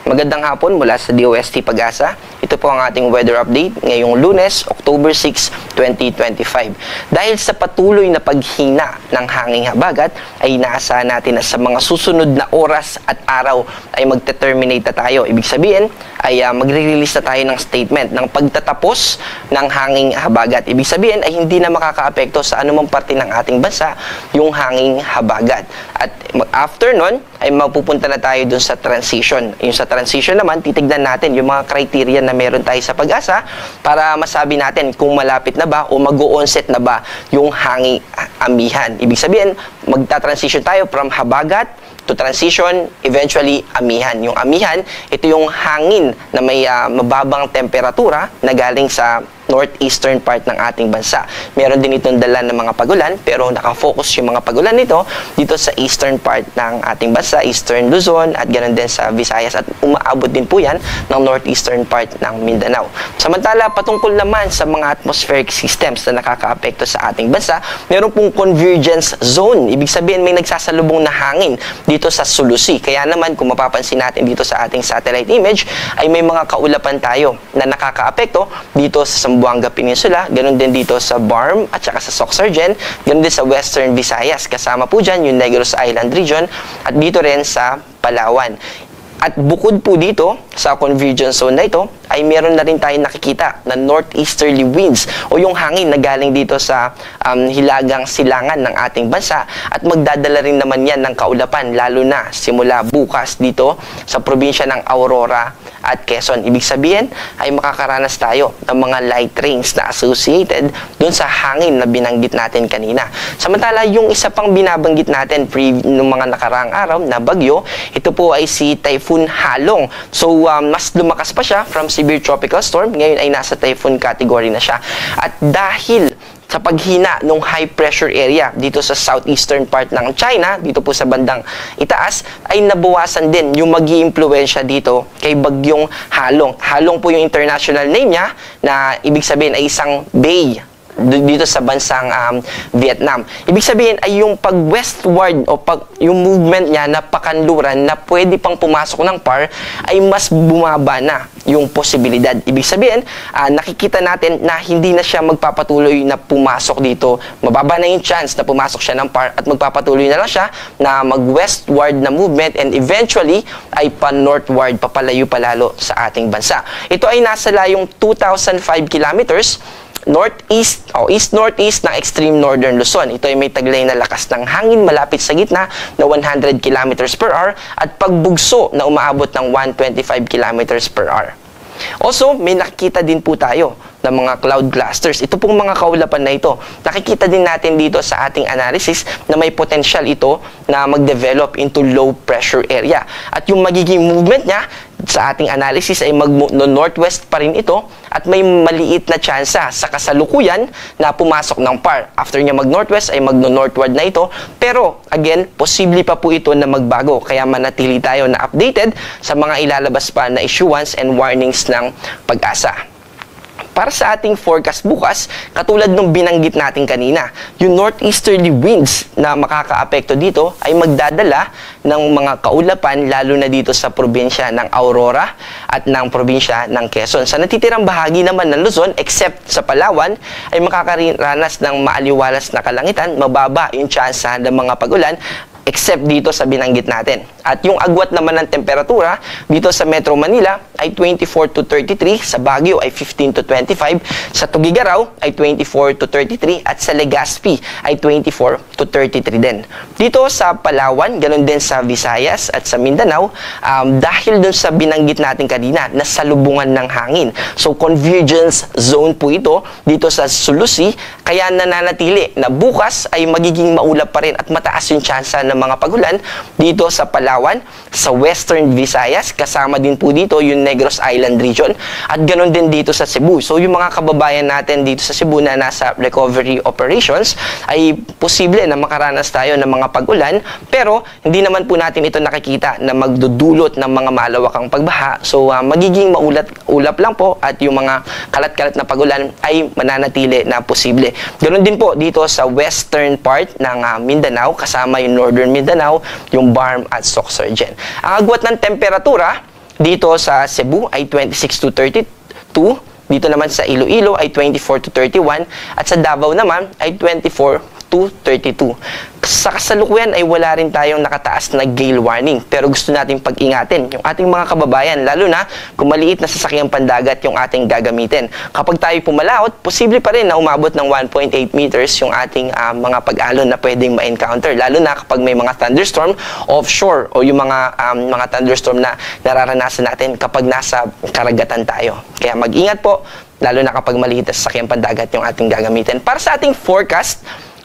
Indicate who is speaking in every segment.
Speaker 1: Magandang hapon mula sa DOST Pag-asa. Ito po ang ating weather update ngayong Lunes, October 6, 2025. Dahil sa patuloy na paghina ng hanging habagat, ay inaasahan natin na sa mga susunod na oras at araw ay magte-terminate na tayo. Ibig sabihin ay magre-release na tayo ng statement ng pagtatapos ng hanging habagat. Ibig sabihin ay hindi na makakaapekto sa anumang parte ng ating bansa yung hanging habagat. At after nun, ay mapupunta na tayo dun sa transition. Yung sa transition naman, titignan natin yung mga criteria na meron tayo sa Pag-asa para masabi natin kung malapit na ba o mag-o-onset na ba yung hanging amihan. Ibig sabihin, magta-transition tayo from habagat to transition, eventually amihan. Yung amihan, ito yung hangin na may mababang temperatura na galing sa northeastern part ng ating bansa. Meron din itong dala ng mga pagulan, pero nakafocus yung mga pagulan nito dito sa eastern part ng ating bansa, eastern Luzon, at ganoon din sa Visayas, at umaabot din po yan ng northeastern part ng Mindanao. Samantala, patungkol naman sa mga atmospheric systems na nakakaapekto sa ating bansa, meron pong convergence zone. Ibig sabihin, may nagsasalubong na hangin dito sa Sulusi. Kaya naman, kung mapapansin natin dito sa ating satellite image, ay may mga kaulapan tayo na nakakaapekto dito sa Zamboanga Peninsula, ganun din dito sa Barm at saka sa Soxargen, ganun din sa Western Visayas. Kasama po dyan yung Negros Island region at dito rin sa Palawan. At bukod po dito sa convergence zone na ito, ay meron na rin tayong nakikita na northeasterly winds o yung hangin na galing dito sa hilagang silangan ng ating bansa, at magdadala rin naman yan ng kaulapan lalo na simula bukas dito sa probinsya ng Aurora at Quezon. Ibig sabihin ay makakaranas tayo ng mga light rains na associated dun sa hangin na binanggit natin kanina. Samantala, yung isa pang binabanggit natin ng mga nakaraang araw na bagyo, ito po ay si Typhoon Halong. So, mas lumakas pa siya from severe tropical storm. Ngayon ay nasa typhoon category na siya. At dahil sa paghina ng high pressure area dito sa southeastern part ng China, dito po sa bandang itaas, ay nabawasan din yung mag-iimpluwensya dito kay bagyong Halong. Halong po yung international name niya, na ibig sabihin ay isang bay dito sa bansang Vietnam. Ibig sabihin ay yung pag-westward o yung movement niya na pakanluran na pwede pang pumasok ng PAR ay mas bumaba na yung posibilidad. Ibig sabihin, nakikita natin na hindi na siya magpapatuloy na pumasok dito. Mababa na yung chance na pumasok siya ng PAR at magpapatuloy na lang siya na mag-westward na movement and eventually ay pa-northward, papalayo palalo sa ating bansa. Ito ay nasa layong 2,005 kilometers northeast o east-northeast ng extreme northern Luzon. Ito ay may taglay na lakas ng hangin malapit sa gitna na 100 kilometers per hour at pagbugso na umaabot ng 125 kilometers per hour. Also, may nakikita din po tayo ng mga cloud clusters. Ito pong mga kaulapan na ito, nakikita din natin dito sa ating analysis na may potential ito na mag-develop into low pressure area. At yung magiging movement niya sa ating analysis ay mag-northwest pa rin ito, at may maliit na tsansa sa kasalukuyan na pumasok ng PAR. After niya mag-northwest ay mag-northward na ito, pero again, posible pa po ito na magbago, kaya manatili tayo na updated sa mga ilalabas pa na issuance and warnings ng Pag-asa. Para sa ating forecast bukas, katulad nung binanggit natin kanina, yung northeasterly winds na makakaapekto dito ay magdadala ng mga kaulapan lalo na dito sa probinsya ng Aurora at ng probinsya ng Quezon. Sa natitirang bahagi naman ng Luzon, except sa Palawan, ay makakaranas ng maaliwalas na kalangitan, mababa yung tsansa ng mga pagulan, except dito sa binanggit natin. At yung agwat naman ng temperatura dito sa Metro Manila ay 24 to 33, sa Baguio ay 15 to 25, sa Tugigaraw ay 24 to 33, at sa Legazpi ay 24 to 33 din. Dito sa Palawan, ganun din sa Visayas at sa Mindanao, dahil dun sa binanggit natin kanina na salubungan ng hangin. So convergence zone po ito dito sa Sulusi, kaya nananatili na bukas ay magiging maulap pa rin at mataas yung tsansa ng mga pagulan dito sa Palawan, sa Western Visayas, kasama din po dito yung Negros Island region, at ganoon din dito sa Cebu. So yung mga kababayan natin dito sa Cebu na nasa recovery operations ay posible na makaranas tayo ng mga pagulan, pero hindi naman po natin ito nakikita na magdudulot ng mga malawakang pagbaha. So magiging ulap lang po, at yung mga kalat-kalat na pagulan ay mananatili na posible. Ganoon din po dito sa western part ng Mindanao, kasama yung northern Mindanao, yung Barm at Soxargen. Ang agwat ng temperatura Dito sa Cebu ay 26 to 32. Dito naman sa Iloilo ay 24 to 31. At sa Davao naman ay 24 to 32. Sa kasalukuyan ay wala rin tayong nakataas na gale warning. Pero gusto nating pag-ingatin yung ating mga kababayan, lalo na kung maliit na sasakyang pandagat yung ating gagamitin. Kapag tayo pumalaot, posible pa rin na umabot ng 1.8 meters yung ating mga pag-alon na pwedeng ma-encounter. Lalo na kapag may mga thunderstorm offshore o yung mga thunderstorm na nararanasan natin kapag nasa karagatan tayo. Kaya mag-ingat po, lalo na kapag maliit na sasakyang pandagat yung ating gagamitin. Para sa ating forecast,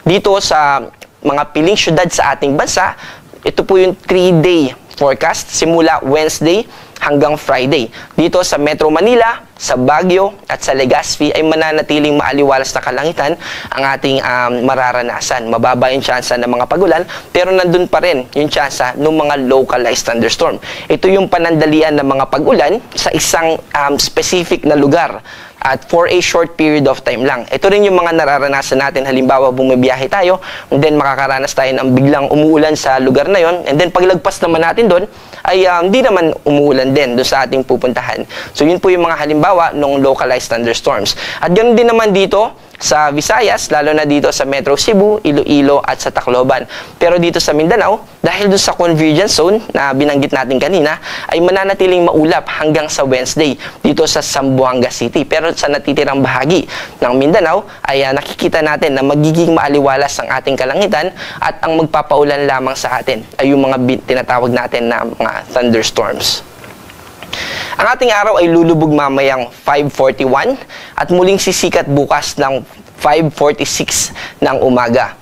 Speaker 1: dito sa mga piling syudad sa ating bansa, ito po yung 3-day forecast simula Wednesday hanggang Friday. Dito sa Metro Manila, sa Baguio at sa Legazpi ay mananatiling maaliwalas na kalangitan ang ating mararanasan. Mababa yung tsansa ng mga pagulan, pero nandun pa rin yung tsansa ng mga localized thunderstorm. Ito yung panandalian ng mga pagulan sa isang specific na lugar at for a short period of time lang. Ito rin yung mga nararanasan natin. Halimbawa, bumibiyahe tayo, and then makakaranas tayo ng biglang umuulan sa lugar na yon, and then paglagpas naman natin doon, ay hindi naman umuulan din doon sa ating pupuntahan. So, yun po yung mga halimbawa ng localized thunderstorms. At ganoon din naman dito sa Visayas, lalo na dito sa Metro Cebu, Iloilo at sa Tacloban. Pero dito sa Mindanao, dahil doon sa convergence zone na binanggit natin kanina, ay mananatiling maulap hanggang sa Wednesday dito sa Zamboanga City. Pero sa natitirang bahagi ng Mindanao, ay nakikita natin na magiging maaliwalas ang ating kalangitan at ang magpapaulan lamang sa atin ay yung mga tinatawag natin na mga thunderstorms. Ang ating araw ay lulubog mamayang 5:41 at muling sisikat bukas ng 5:46 ng umaga.